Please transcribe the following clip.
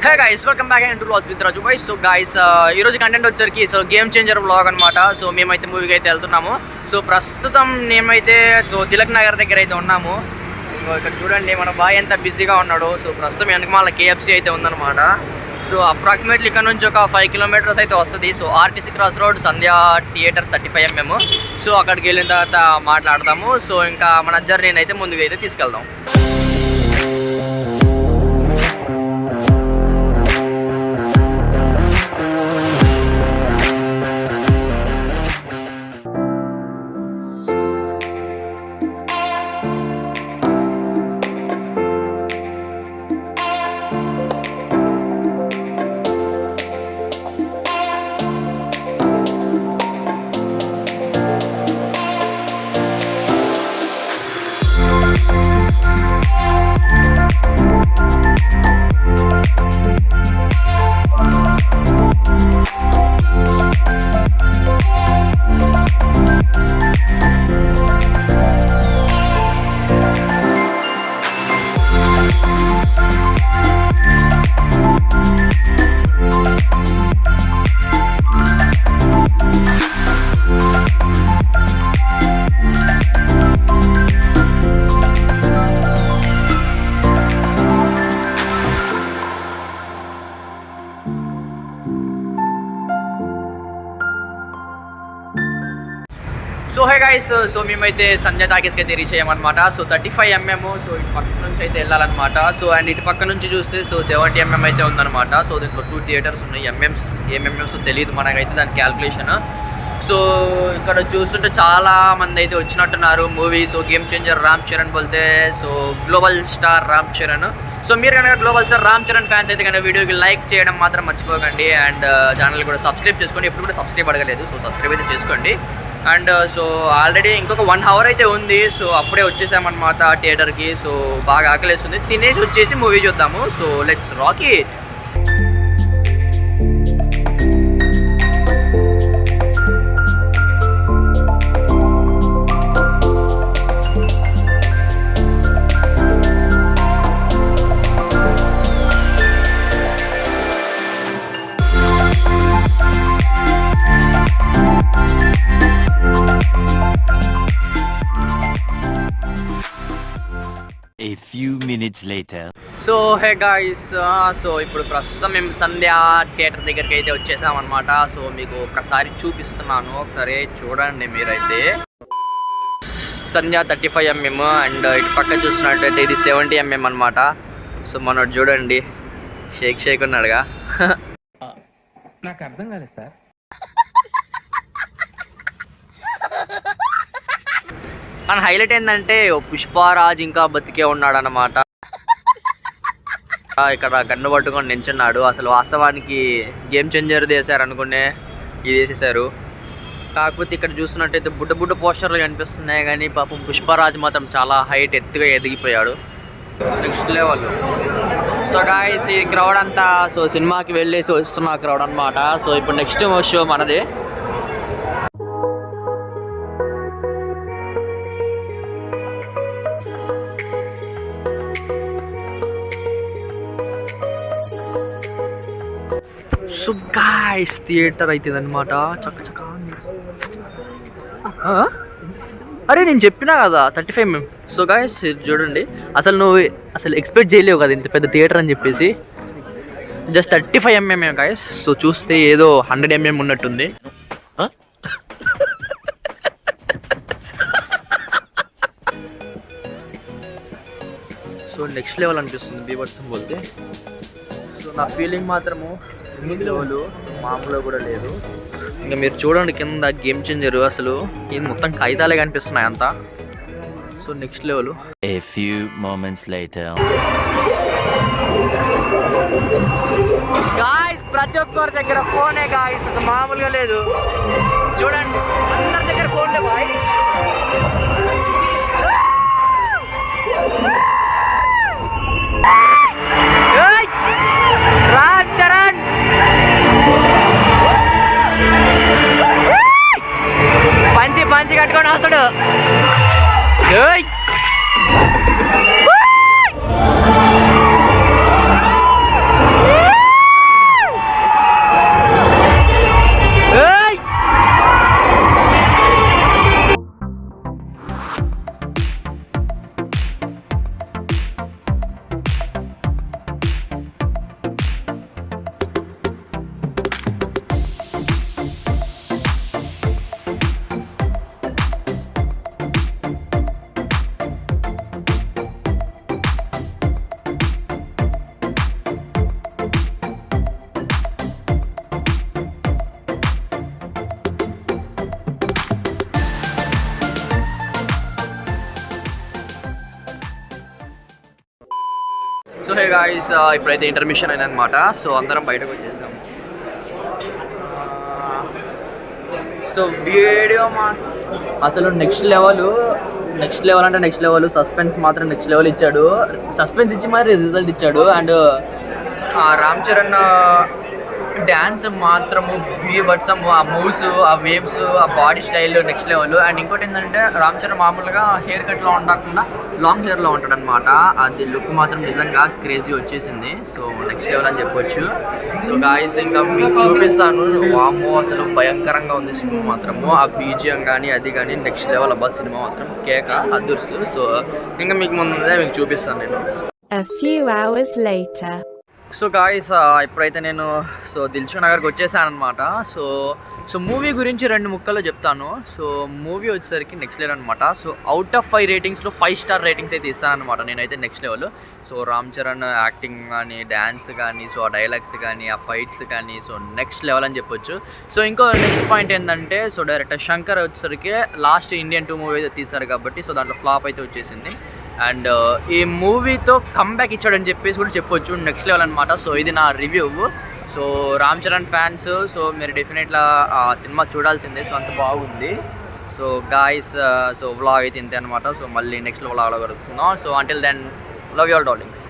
Hey guys welcome back to vlogs with Raju guys. So guys ఈరోజు content వచ్చరికి so game changer vlog అనమాట. So మేమైతే మూవీకి అయితే వెళ్తున్నాము. సో ప్రస్తుతం మేమైతే సో తిలక్ నగర్ దగ్గర అయితే ఉన్నాము. ఇక్కడ చూడండి మన బాయ్ ఎంత బిజీగా ఉన్నాడు. సో ప్రస్తుతం వెనకమాల KFC అయితే ఉందన్నమాట. సో అప్రాక్సిమేట్లీ ఇక్కడ నుంచి ఒక 5 కిలోమీటర్స్ అయితే వస్తుంది. సో RTC క్రాస్ రోడ్ సంధ్యా థియేటర్ 35mm. సో అక్కడికి వెళ్ళిన తర్వాత మాట్లాడదాము. సో ఇంకా మన జర్నీని అయితే ముందుకు అయితే తీసుకెళ్దాం. సో హే గైస్, సో మేమైతే సంజయ్ టాకీస్కి అయితే రీచ్ అయ్యామన్నమాట. So 35mm. సో ఇటు పక్క నుంచి అయితే వెళ్ళాలన్నమాట. సో అండ్ ఇటు పక్క నుంచి చూస్తే సో 70mm అయితే ఉందన్నమాట. సో దీంట్లో 2 థియేటర్స్ ఉన్నాయి. ఎంఎంస్ తెలియదు మనకైతే దాని క్యాల్కులేషన్. సో ఇక్కడ చూస్తుంటే చాలా మంది అయితే వచ్చినట్టున్నారు movie. So game changer Ram Charan బోల్తే so global star Ram Charan. So మీరు కనుక global star Ram Charan fans అయితే కనుక వీడియోకి లైక్ చేయడం మాత్రం మర్చిపోకండి. అండ్ ఛానల్ కూడా సబ్స్క్రైబ్ చేసుకోండి. ఎప్పుడు కూడా సబ్స్క్రైబ్ అడగలేదు. సో సబ్స్క్రైబ్ అయితే చేసుకోండి. అండ్ సో ఆల్రెడీ ఇంకొక 1 అవర్ అయితే ఉంది. సో అప్పుడే వచ్చేసామన్నమాట థియేటర్కి. సో బాగా ఆకలేస్తుంది. తినేసి వచ్చేసి మూవీ చూద్దాము. So let's rock it. A few minutes later. So hey guys, so ఇప్పుడు ప్రస్తుతం మేము సంధ్యా థియేటర్ దగ్గరికి అయితే వచ్చేసామన్నమాట. సో మీకు ఒక్కసారి చూపిస్తున్నాను, ఒకసారి చూడండి మీరైతే. సంధ్యా 35mm అండ్ ఇటు పక్క చూసినట్టయితే ఇది 70mm అనమాట. సో మనోడు చూడండి షేక్ ఉన్నాడుగా. నాకు అర్థం కాలేదు సార్. మన హైలైట్ ఏంటంటే పుష్పరాజ్ ఇంకా బతికే ఉన్నాడు అన్నమాట. ఇక్కడ గన్ను పట్టుకొని నించున్నాడు. అసలు వాస్తవానికి గేమ్ చేంజర్ వేసారు అనుకునే ఇది వేసేసారు. కాకపోతే ఇక్కడ చూస్తున్నట్టయితే బుడ్డ పోస్టర్లు కనిపిస్తున్నాయి. కానీ పాపం పుష్పరాజ్ మాత్రం చాలా హైట్ ఎత్తుగా ఎదిగిపోయాడు. Next level. సో గాయ్స్ ఈ క్రౌడ్ అంతా సో సినిమాకి వెళ్ళేసి వస్తున్న క్రౌడ్ అనమాట. సో ఇప్పుడు నెక్స్ట్ షో మనది. సో గాయ్స్ థియేటర్ అవుతుంది అనమాట. చక్క అరే నేను చెప్పినా కదా 35mm. సో గాయ్స్ చూడండి, నువ్వు ఎక్స్పెక్ట్ చేయలేవు కదా ఇంత పెద్ద థియేటర్ అని చెప్పేసి. Just 35mm guys. సో చూస్తే ఏదో 100mm ఉన్నట్టుంది. సో నెక్స్ట్ లెవెల్ అనిపిస్తుంది బీవర్సం పోతే. సో నా ఫీలింగ్ మాత్రము లెవెల్ మామూలుగా కూడా లేదు. ఇంకా మీరు చూడండి కింద గేమ్ చేంజర్. అసలు ఇది మొత్తం కాగితాలే కనిపిస్తున్నాయి అంతా. So next level. A few moments later. Guys ప్రతి ఒక్కరి దగ్గర ఫోనే గాయ్స్. అసలు మామూలుగా లేదు. చూడండి అందరి దగ్గర ఫోన్లే బాయ్. రామ్ చరణ్ పంచి కట్టుకొని వస్తాడు. గాయస్ ఇప్పుడైతే ఇంటర్మిషన్ అయిన అనమాట. సో అందరం బయటకు వచ్చేసాము. సో వీడియో అసలు నెక్స్ట్ లెవెల్ అంటే నెక్స్ట్ లెవెల్. సస్పెన్స్ మాత్రం నెక్స్ట్ లెవెల్ ఇచ్చాడు. సస్పెన్స్ ఇచ్చి మరి రిజల్ట్ ఇచ్చాడు. అండ్ రామ్ చరణ్ డ్యాన్స్ మాత్రము బీభత్సం. ఆ మూవ్స్, ఆ వేవ్స్, ఆ body style next level. And ఇంకోటి ఏంటంటే రామ్ చరణ్ మామూలుగా హెయిర్ కట్లో ఉండకుండా లాంగ్ హెయిర్లో ఉంటాడు అనమాట. అది లుక్ మాత్రం నిజంగా క్రేజీ వచ్చేసింది. సో నెక్స్ట్ లెవెల్ అని చెప్పొచ్చు. సో గాయస్ ఇంకా మీకు చూపిస్తాను. వామ్మో అసలు భయంకరంగా ఉంది సినిమా మాత్రము. ఆ బీజియం కానీ అది కానీ నెక్స్ట్ లెవెల్. అబ్బా సినిమా మాత్రం కేక అదుర్సు. సో ఇంకా మీకు ముందు మీకు చూపిస్తాను నేను. A few hours later. So guys ఇప్పుడైతే నేను దిల్షుక్ నగర్కి వచ్చేసాను అనమాట. సో మూవీ గురించి 2 ముక్కల్లో చెప్తాను. సో మూవీ వచ్చేసరికి నెక్స్ట్ లెవెల్ అనమాట. So out of 5 రేటింగ్స్లో 5 star ratings అయితే ఇస్తాను అనమాట నేనైతే next level. So Ram Charan acting కానీ, డ్యాన్స్ కానీ, సో ఆ డైలాగ్స్ కానీ, ఆ ఫైట్స్ కానీ, సో నెక్స్ట్ లెవెల్ అని చెప్పొచ్చు. సో ఇంకో నెక్స్ట్ పాయింట్ ఏంటంటే సో డైరెక్టర్ శంకర్ వచ్చేసరికి లాస్ట్ ఇండియన్ 2 మూవీ అయితే తీశారు కాబట్టి సో దాంట్లో ఫ్లాప్ అయితే వచ్చేసింది. అండ్ ఈ మూవీతో కమ్బ్యాక్ ఇచ్చాడని చెప్పేసి కూడా చెప్పొచ్చు. నెక్స్ట్ లెవెల్ అనమాట. సో ఇది నా review. So Ram Charan fans so మీరు డెఫినెట్గా ఆ సినిమా చూడాల్సిందే. సో అంత బాగుంది. సో గాయస్ సో వ్లాగ్ అయితే ఇంతే అనమాట. సో మళ్ళీ నెక్స్ట్ వ్లాగ్లో కలుగుతున్నాం. So until then love you all darlings.